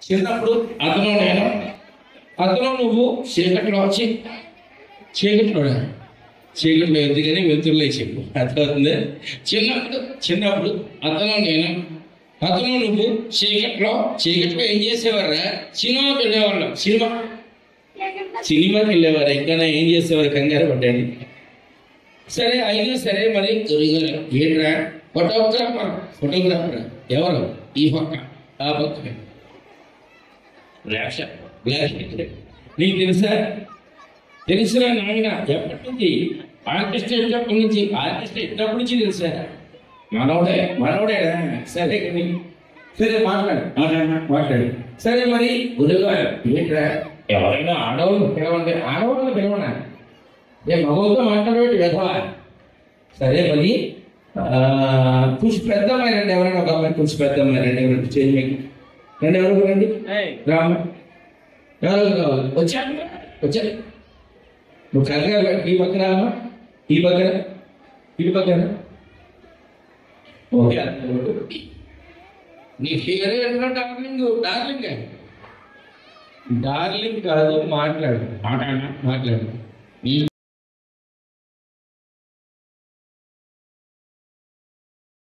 చిన్నప్పుడు అతను నేను అతను నువ్వు చీకట్లో వచ్చి చీకట్లో ఎందుకని వెళ్తుర్లే చెప్పు అర్థమవుతుంది. చిన్నప్పుడు అతను నేను అతను నువ్వు చీకట్లో ఏం చేసేవారా? సినిమాకి వెళ్ళేవాళ్ళం. సినిమాకి వెళ్ళేవారు. ఇంకా ఏం చేసేవారు? కంగారు పడ్డాను. సరే అయినా సరే మరి ఏంట్రా ఫోటోగ్రాఫర్ ఎవరు? ఈ పక్క ఆ పక్క నీకు తెలుసురా నాయన? ఎప్పటి నుంచి? ఆర్కెస్ట్రా ఎట్టప్పటి నుంచి తెలుసా? మనోడేరా? సరే కానీ సరే మాట్లాడు. సరే మరి గురువుగా ఏంట్రా? ఎవరైనా ఆడవాళ్ళని పిలవనా? మగవుతో మాట్లాడేటి వెధవా? సరే మరి కూర్చు పెద్దమ్మాయి రండి. ఎవరైనా ఒక అమ్మాయి కూర్చు పెద్దమ్మాయి రండి. ఎవరైనా చేంజ్ మీకు రండి. ఎవరు రండి? రామ్మ ఎవరు కావాలి? వచ్చారు నువ్వు కరెక్ట్గా ఈ పక్కన అమ్మా, ఈ పక్కన ఓకే. నీ ఫిగర్ ఎట్లా? డార్లింగ్ కాదు, మాట్లాడు.